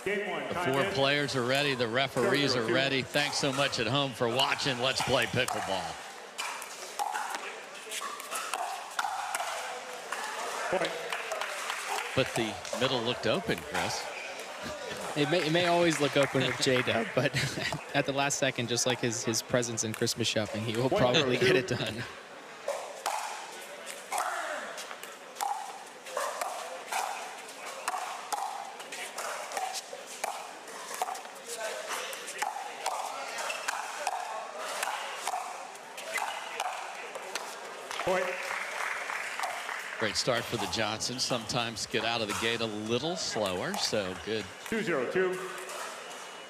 The 4 players are ready. The referees are ready. Thanks so much at home for watching. Let's play pickleball. But the middle looked open, Chris. It may always look open with J-Dub, but at the last second, just like his presence in Christmas shopping, he will probably get it done. Great start for the Johnsons. Sometimes get out of the gate a little slower, so good. 2-0-2.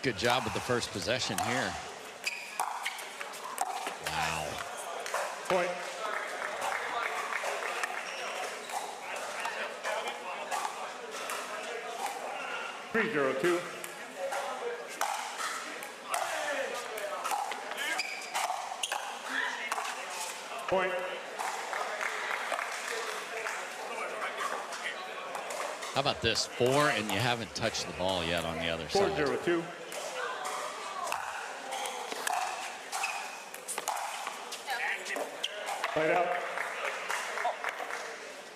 Good job with the first possession here. Wow. Point. (3-0-2). Point. How about this? 4, and you haven't touched the ball yet on the other side. 4-0-2. Right out.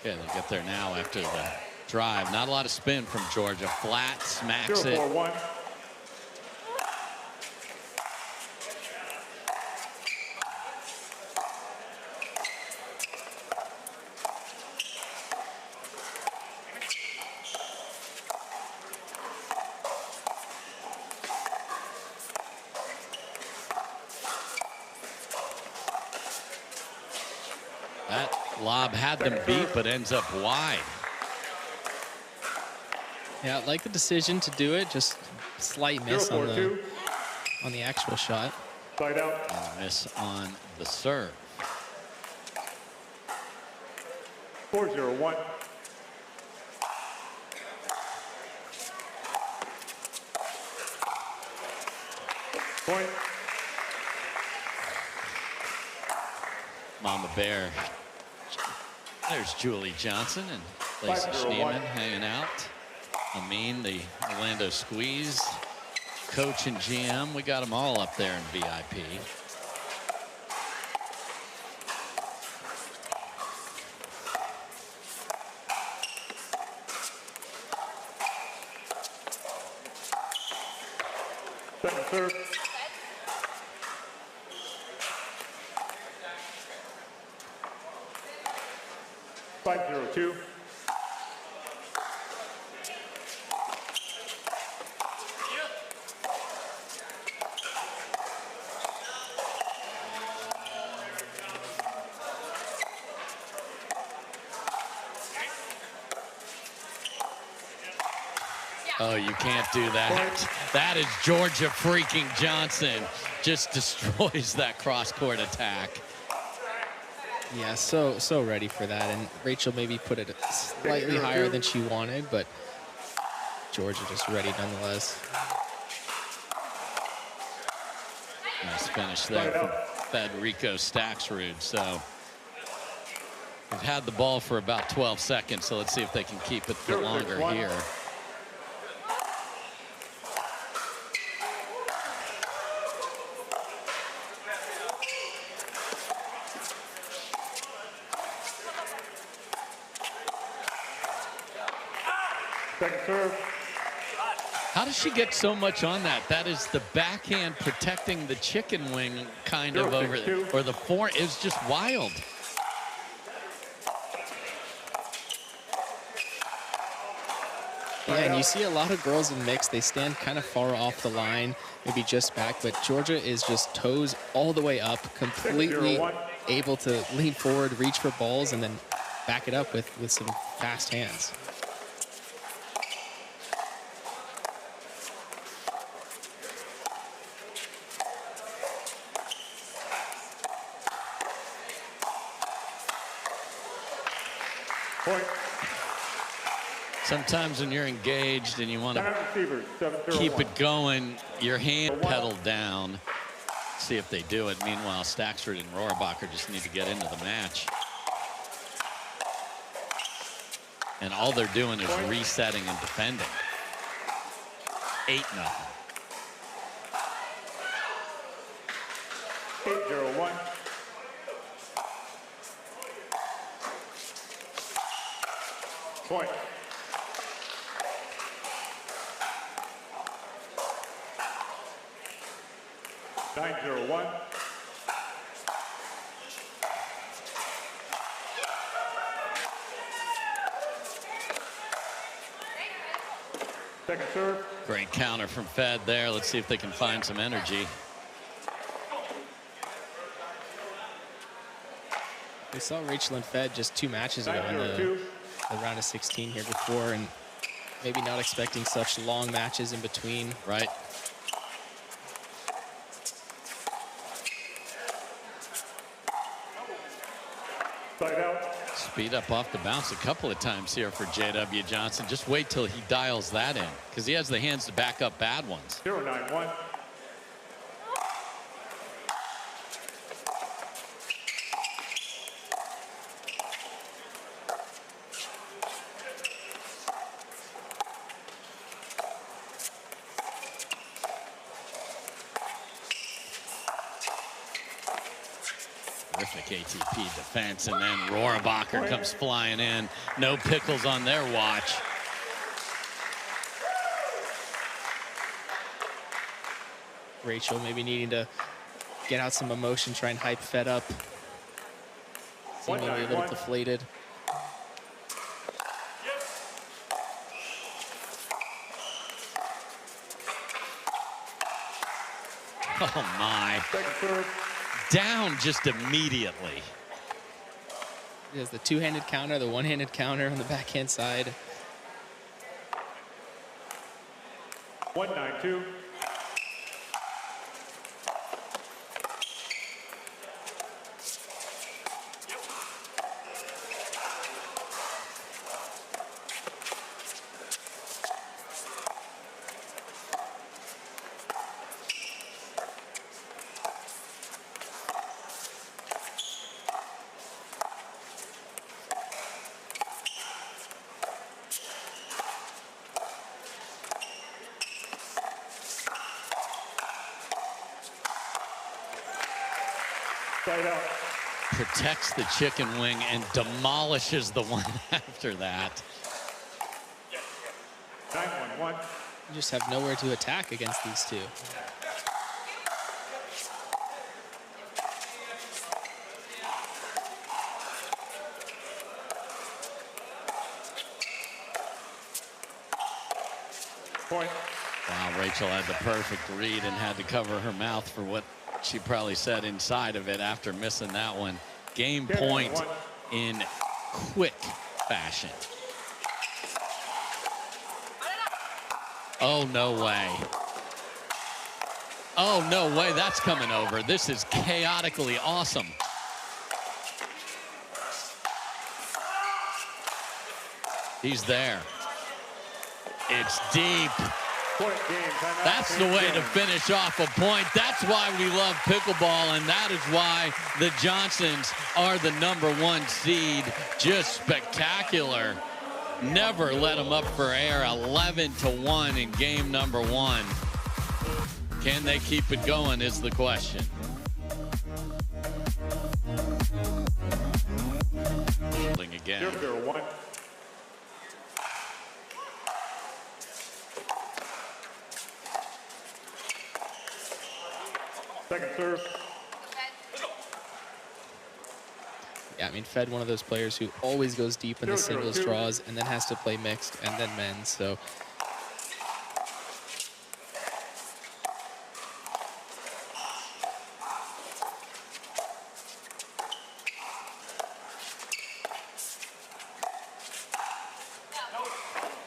Yeah, they get there now after the drive. Not a lot of spin from Jorja. Flat, smacks it. 0-4-1. That lob had them beat, but ends up wide. Yeah, I like the decision to do it. Just slight miss on the actual shot. Side out. And a miss on the serve. 4-0-1. Point. Mama Bear. There's Julie Johnson and Lacey 5-0-1. Schneeman hanging out. Amin, the Orlando Squeeze coach and GM. We got them all up there in VIP. Second serve. (5-0-2). Oh, you can't do that. That is Jorja freaking Johnson. Just destroys that cross-court attack. Yeah, so ready for that. And Rachel maybe put it slightly higher than she wanted, but Jorja just ready nonetheless. Nice finish there from Federico Staksrud. So they've had the ball for about 12 seconds, so let's see if they can keep it for longer here. Second serve. How does she get so much on that? That is the backhand protecting the chicken wing kind of over, or the forehand is just wild. Yeah, and you see a lot of girls in mixed. They stand kind of far off the line, maybe just back, but Jorja is just toes all the way up, completely able to lean forward, reach for balls, and then back it up with some fast hands. Point. Sometimes when you're engaged and you want to keep it going, your hand pedal down. See if they do it. Meanwhile, Staksrud and Rohrabacher just need to get into the match. And all they're doing is resetting and defending. 8-0. 8-0-1. Point. 9-0-1. Second serve. Great counter from Fed there. Let's see if they can find some energy. We saw Rachel and Fed just 2 matches ago in the round of 16 here before, and maybe not expecting such long matches in between. Right. Side out. Speed up off the bounce a couple of times here for J.W. Johnson. Just wait till he dials that in, because he has the hands to back up bad ones. 0-9-1. Terrific ATP defense, and then Rohrabacher comes flying in. No pickles on their watch. Rachel maybe needing to get out some emotion, try and hype Fed up. Seemingly a little deflated. Oh my. Second serve. Down just immediately. There's the 2-handed counter, the 1-handed counter on the backhand side. 1-9-2. Side out. Protects the chicken wing and demolishes the one after that. 9-1-1. You just have nowhere to attack against these two. Point. Wow, Rachel had the perfect read and had to cover her mouth for what she probably said inside of it after missing that one. Game point in quick fashion. Oh, no way. Oh, no way that's coming over. This is chaotically awesome. He's there. It's deep. Point game. Timeout. That's the way to finish off a point. That's why we love pickleball, and that is why the Johnsons are the #1 seed. Just spectacular. Never let them up for air. 11-1 in game #1. Can they keep it going is the question. Again. 0-0-1. Second serve. Yeah, I mean, Fed, one of those players who always goes deep in the singles 0-0-2. draws and then has to play mixed and then men's. So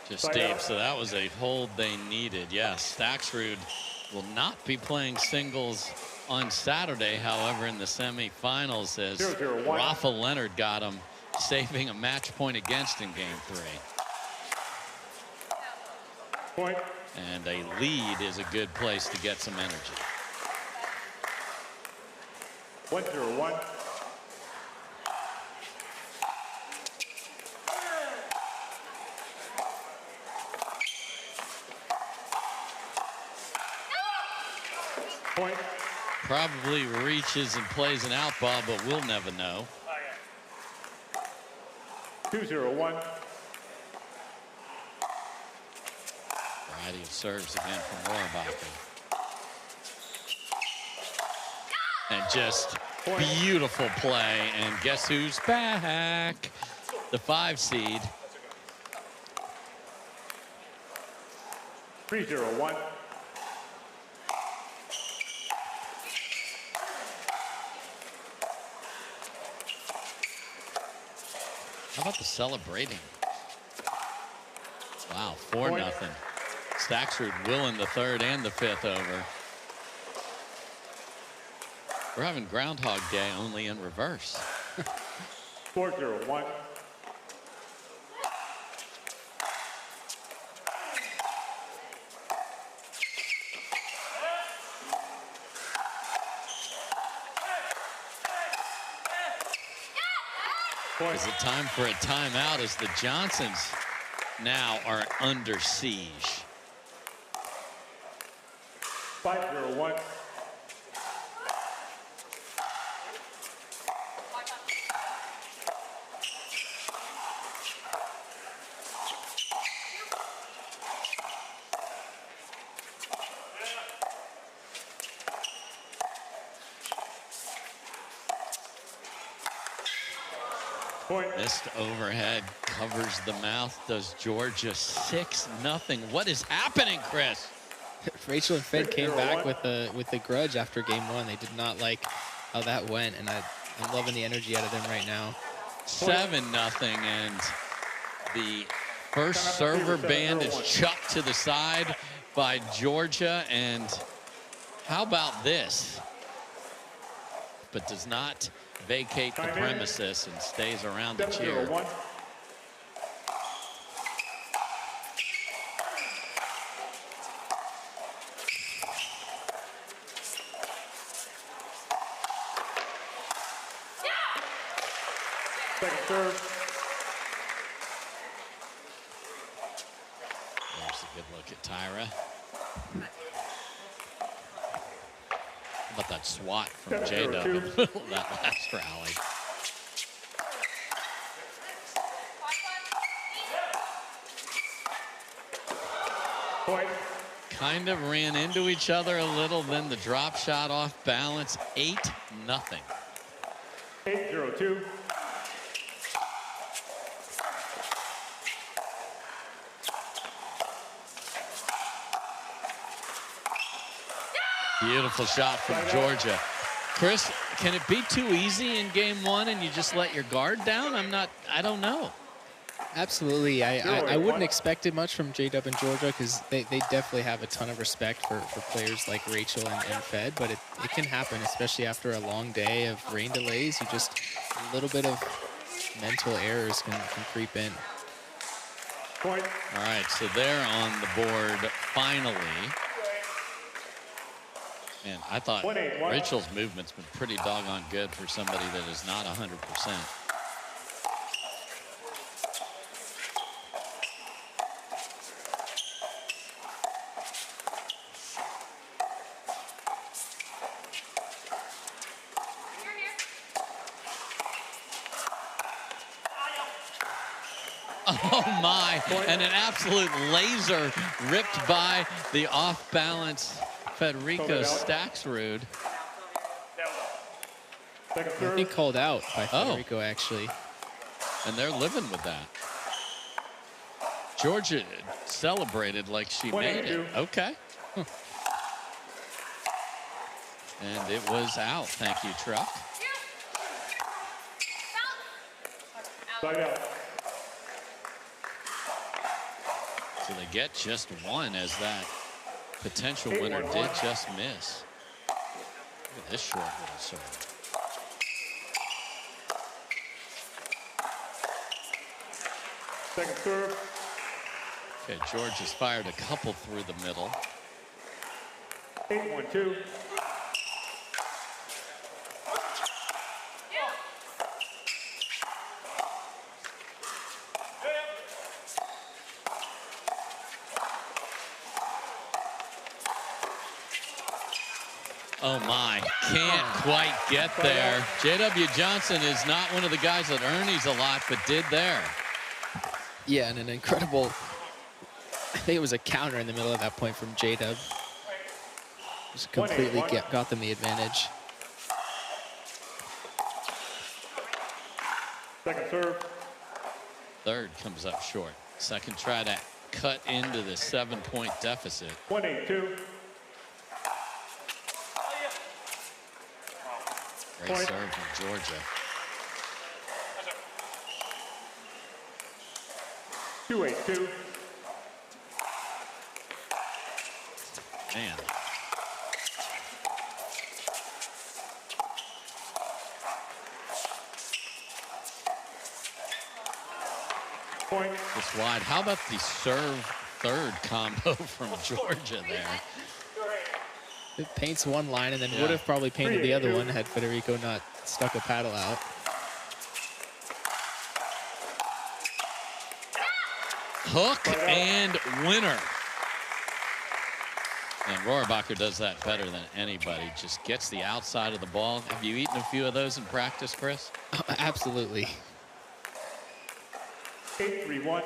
just deep, so that was a hold they needed. Yes, Staksrud will not be playing singles on Saturday. However, in the semifinals, as 0-0-1. Rafa Leonard got him, saving a match point against in game 3. Point. And a lead is a good place to get some energy. 1-0-1. Point. Probably reaches and plays an out ball, but we'll never know. 2-0-1. Variety of serves again from Roarbacher. And just beautiful play. And guess who's back? The 5 seed. 3-0-1. How about the celebrating? Wow, 4-0. Staksrud willing the 3rd and the 5th over. We're having Groundhog Day, only in reverse. 4-0-1. Is it time for a timeout as the Johnsons now are under siege? 5-0-1. Missed overhead, covers the mouth, does Jorja. 6-0. What is happening, Chris? Rachel and Fed came back with a grudge after game 1. They did not like how that went, and I'm loving the energy out of them right now. 7-0, and the first server band is chucked to the side by Jorja, and how about this? But does not vacate the premises and stays around to cheer. 7-0-1. Second serve. There's a good look at Tyra. How about that swat from J-Dub in the middle of that last rally? Point. Kind of ran into each other a little, then the drop shot off balance. 8-0. 8-0-2. Beautiful shot from Jorja. Chris, can it be too easy in game 1 and you just let your guard down? I don't know. Absolutely. I wouldn't expect it much from J-Dub and Jorja because they definitely have a ton of respect for players like Rachel and Fed, but it can happen, especially after a long day of rain delays. You just, a little bit of mental errors can creep in. Point. All right, so they're on the board finally. And I thought 1-8-1. Rachel's movement's been pretty doggone good for somebody that is not 100%. Oh my, and an absolute laser ripped by the off-balance Federico Staksrud. Second I serve. think called out by Federico, actually. And they're living with that. Jorja celebrated like she made it. Okay. And it was out. Thank you, Truck. Side out. So they get just one as that potential winner did just miss. Look at this short little serve. Second serve. Okay, George has fired a couple through the middle. 8-1-2. Oh my, can't quite get there. J.W. Johnson is not one of the guys that earns a lot, but did there. Yeah, and an incredible, I think it was a counter in the middle of that point from J-Dub. Just completely got them the advantage. Second serve. Third comes up short. Second try to cut into the 7-point deficit. 1-8-2. Great serve from Jorja. 2-8-2. Man. Point. Just wide. How about the serve third combo from Jorja there? It paints one line and then would have probably painted the other one had Federico not stuck a paddle out. Hook and winner. And Roarbacher does that better than anybody. Just gets the outside of the ball. Have you eaten a few of those in practice, Chris? Oh, absolutely. 8-3-1.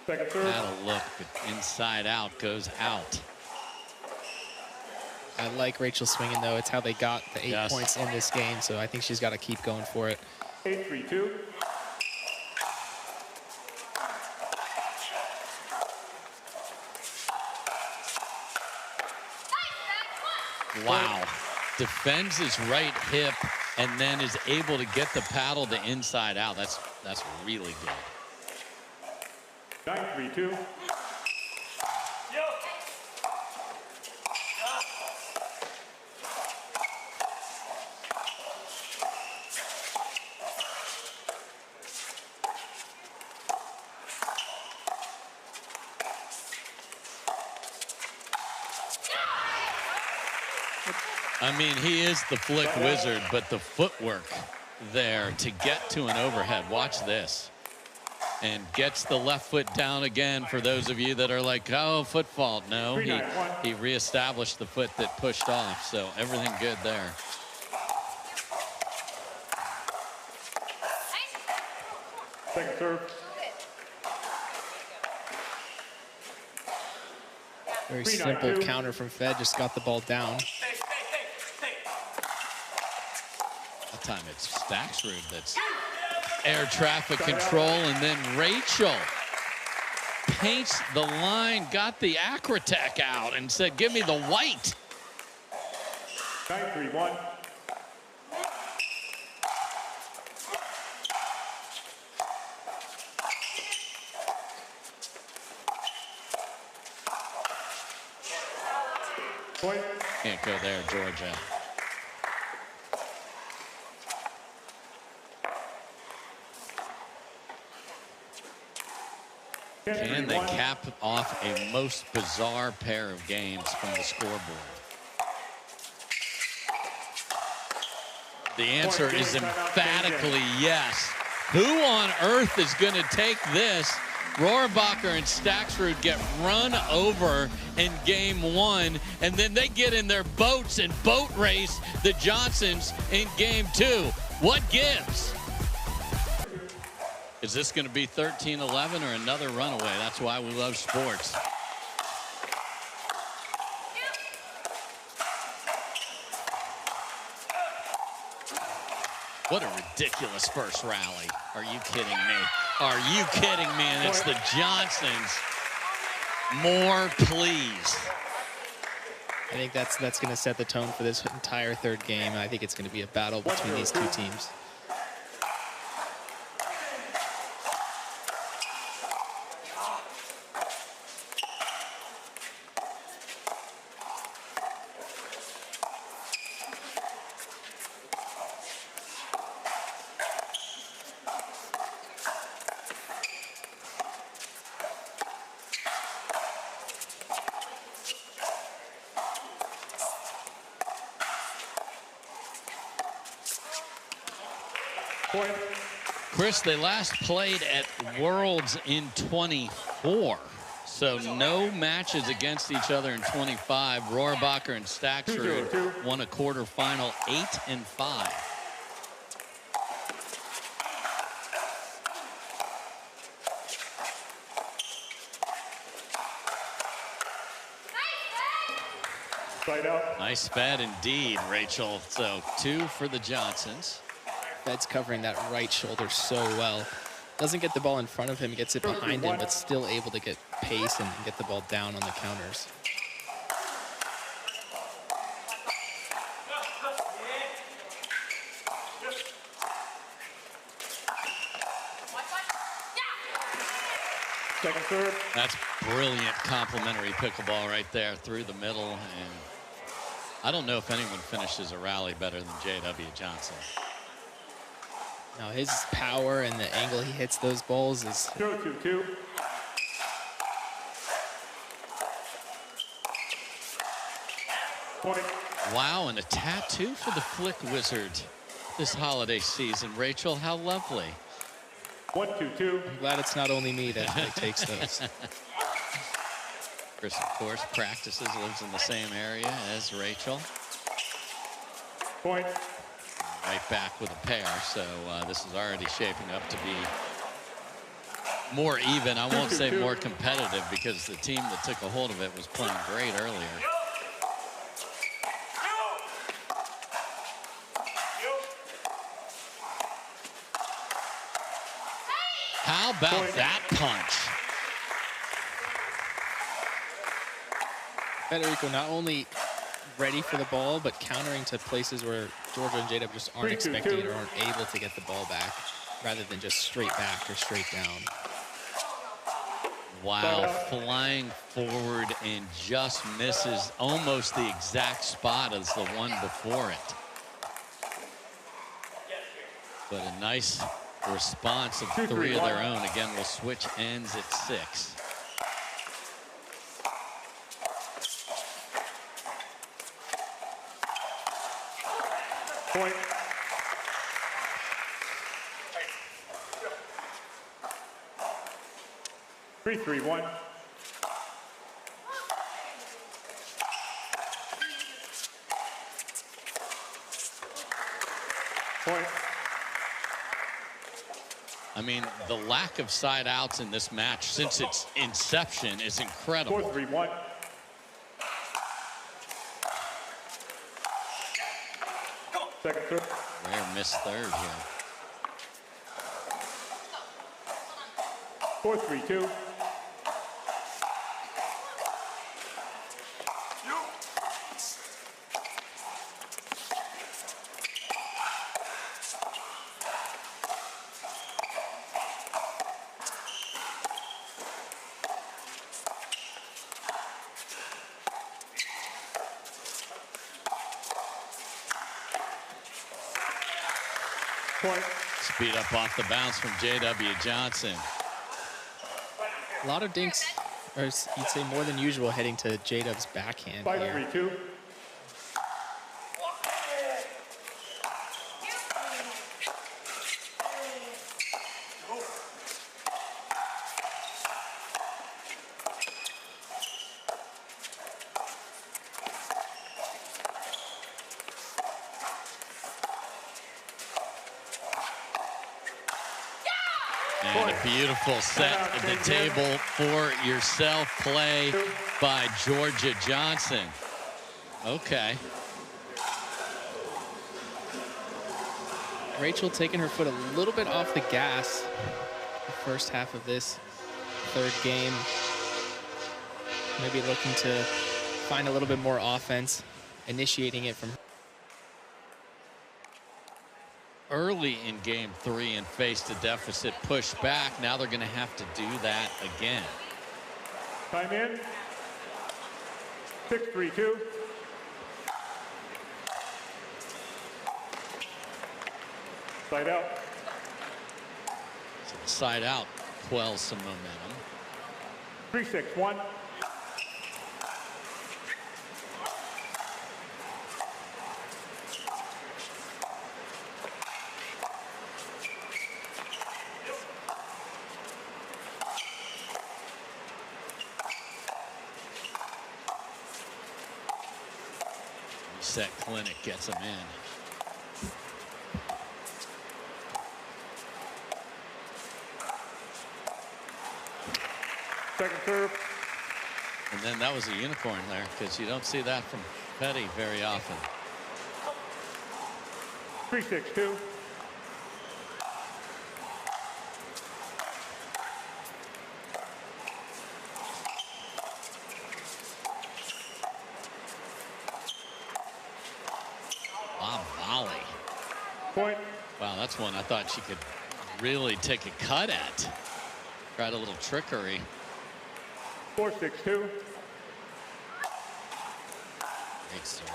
Second serve. That'll look, but inside out goes out. I like Rachel swinging, though. It's how they got the 8 points in this game, so I think she's got to keep going for it. 8-3-2. Wow. Defends his right hip and then is able to get the paddle to inside out. That's really good. 9-3-2. I mean, he is the flick wizard, but the footwork there to get to an overhead. Watch this. And gets the left foot down again for those of you that are like, oh, foot fault. No, he reestablished the foot that pushed off. So everything good there. Second serve. Very simple counter from Fed, just got the ball down. That time it's Staksrud that's air traffic control, and then Rachel paints the line, got the Acrotech out and said, give me the white. 9-3-1. Point. Can't go there, Jorja. Can they cap off a most bizarre pair of games from the scoreboard? The answer is emphatically yes. Who on earth is going to take this? Rohrabacher and Staksrud get run over in game one, and then they get in their boats and boat race the Johnsons in game two. What gives? Is this going to be 13-11 or another runaway? That's why we love sports. What a ridiculous first rally. Are you kidding me? Are you kidding me? And it's the Johnsons. More, please. I think that's going to set the tone for this entire third game. I think it's going to be a battle between these two teams. Point. Chris, they last played at Worlds in 24. So no matches against each other in 25. Roarbacher and Staksrud won a quarterfinal 8-5. Side out. Nice fed indeed, Rachel. So 2 for the Johnsons. Fed's covering that right shoulder so well. Doesn't get the ball in front of him, gets it behind him, but still able to get pace and get the ball down on the counters. Second serve. That's brilliant complementary pickleball right there through the middle. And I don't know if anyone finishes a rally better than J.W. Johnson. Now his power and the angle he hits those balls is 0-2-2. Point. Wow, and a tattoo for the Flick Wizard this holiday season. Rachel, how lovely. 1-2-2. I'm glad it's not only me that takes those. Chris, of course, practices, lives in the same area as Rachel. Point. Right back with a pair, so this is already shaping up to be more even. I won't say more competitive because the team that took a hold of it was playing great earlier. How about that punch? Federico not only ready for the ball, but countering to places where Jorja and JW just aren't expecting it or aren't able to get the ball back, rather than just straight back or straight down. Wow, flying forward and just misses almost the exact spot as the one before it. But a nice response of 3 of their own. Again, we'll switch ends at 6. Point. Three, 3-1. Point. I mean, the lack of side outs in this match since its inception is incredible. 4-3-1. Second serve. Rare missed third here. 4-3-2. Point. Speed up off the bounce from J.W. Johnson. A lot of dinks, or you'd say more than usual, heading to J-Dub's backhand here. 5-3-2. And a beautiful set at the table for yourself play by Jorja Johnson. Okay. Rachel taking her foot a little bit off the gas the first half of this third game. Maybe looking to find a little bit more offense, initiating it from her. Early in game 3 and faced a deficit, pushed back. Now they're going to have to do that again. Time in. 6-3-2. Side out. So the side out quells some momentum. 3-6-1. Set clinic gets him in. Second serve. And then that was a unicorn there, because you don't see that from Petty very often. 3-6-2. Wow, volley. Point. Wow, that's one I thought she could really take a cut at. Tried a little trickery. 4-6-2. Great serve.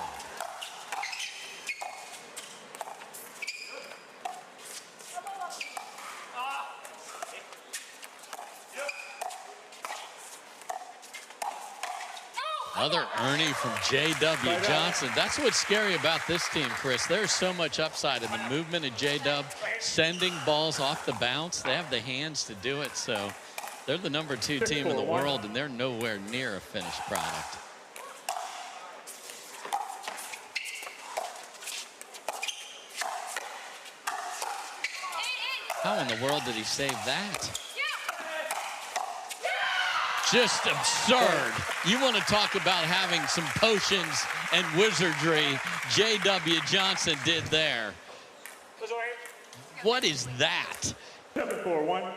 Another Ernie from J.W. Johnson. That's what's scary about this team, Chris. There's so much upside in the movement of J.W. sending balls off the bounce. They have the hands to do it, so they're the #2 team in the world, and they're nowhere near a finished product. How in the world did he save that? Just absurd. You want to talk about having some potions and wizardry. J.W. Johnson did there. What is that? 7-4-1.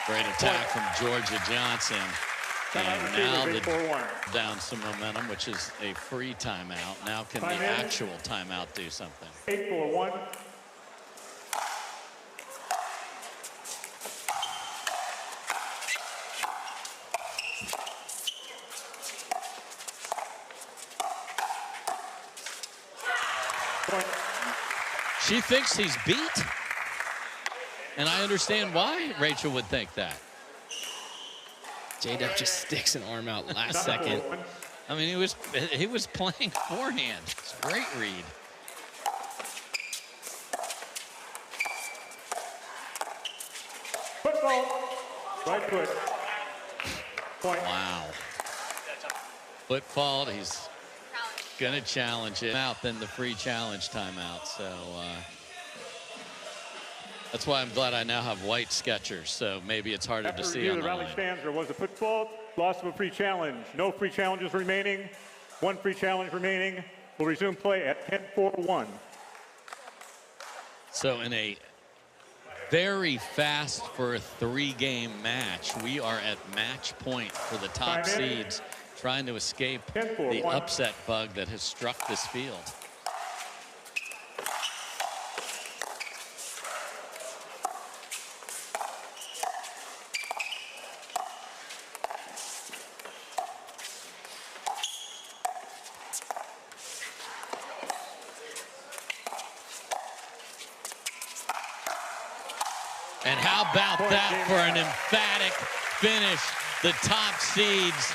Great attack from Jorja Johnson. And now the down some momentum, which is a free timeout. Now can the actual timeout do something? 8-4-1. She thinks he's beat. And I understand why Rachel would think that. J-Dub just sticks an arm out last second. I mean, he was playing forehand. It's a great read. Football. Right foot. Point. Wow. Foot fault. He's going to challenge it out then the free challenge timeout. So that's why I'm glad I now have white Skechers, so maybe it's harder to see on the rally line. stands, there was a foot fault, loss of a free challenge. No free challenges remaining. One free challenge remaining. We'll resume play at 10-4-1. So in a very fast for a 3-game match, we are at match point for the top seeds, trying to escape the upset bug that has struck this field. And how about that for an emphatic finish? The top seeds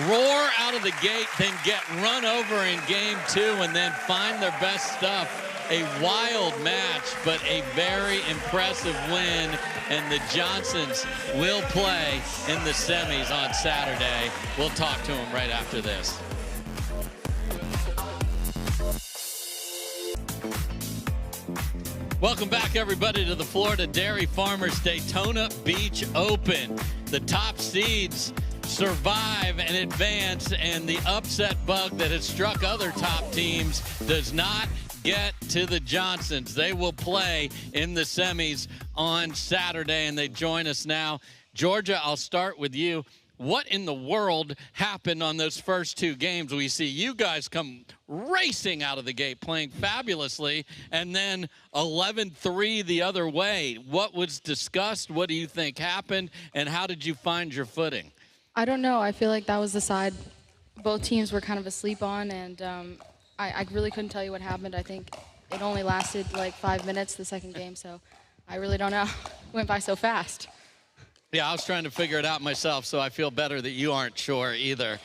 roar out of the gate, then get run over in game 2 and then find their best stuff. A wild match, but a very impressive win. And the Johnsons will play in the semis on Saturday. We'll talk to them right after this. Welcome back, everybody, to the Florida Dairy Farmers Daytona Beach Open. The top seeds survive and advance, and the upset bug that has struck other top teams does not get to the Johnsons. They will play in the semis on Saturday, and they join us now. Jorja, I'll start with you. What in the world happened on those first 2 games? We see you guys come racing out of the gate, playing fabulously, and then 11-3 the other way. What was discussed? What do you think happened? And how did you find your footing? I don't know. I feel like that was the side both teams were kind of asleep on, and I really couldn't tell you what happened. I think it only lasted like 5 minutes, the second game, so I really don't know. It went by so fast. Yeah, I was trying to figure it out myself, so I feel better that you aren't sure either.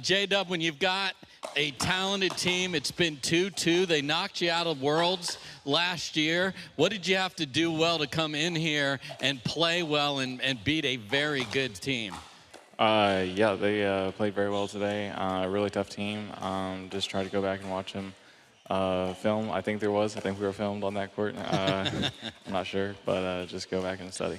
J-Dub, when you've got a talented team, it's been 2-2. They knocked you out of Worlds last year. What did you have to do well to come in here and play well and beat a very good team? Yeah, they played very well today. A really tough team. Just try to go back and watch them film. I think we were filmed on that court. I'm not sure, but just go back and study.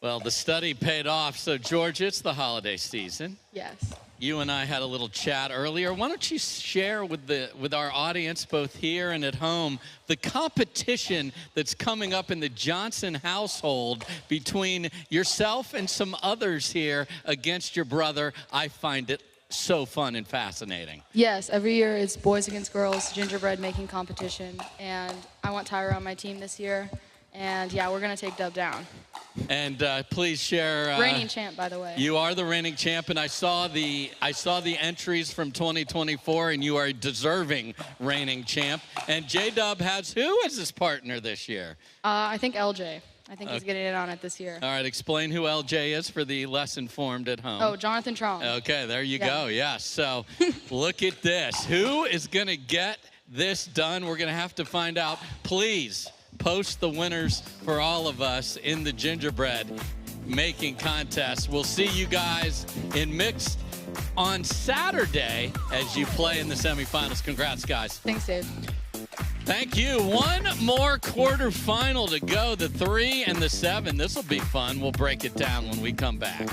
Well, the study paid off. So, Jorja, it's the holiday season. Yes. You and I had a little chat earlier. Why don't you share with our audience, both here and at home, the competition that's coming up in the Johnson household between yourself and some others here against your brother? I find it so fun and fascinating. Yes, every year it's boys against girls, gingerbread making competition, and I want Tyra on my team this year, and yeah, we're gonna take Dub down. And please share. Reigning champ, by the way. You are the reigning champ, and I saw the entries from 2024, and you are a deserving reigning champ. And J-Dub has who as his partner this year? I think LJ. I think he's getting it on it this year. All right, explain who LJ is for the less informed at home. Oh, Jonathan Traum. Okay, there you go. Yes. So look at this. Who is going to get this done? We're going to have to find out. Please post the winners for all of us in the gingerbread making contest. We'll see you guys in mixed on Saturday as you play in the semifinals. Congrats, guys. Thanks, Dave. Thank you. One more quarterfinal to go, the 3 and the 7. This will be fun. We'll break it down when we come back.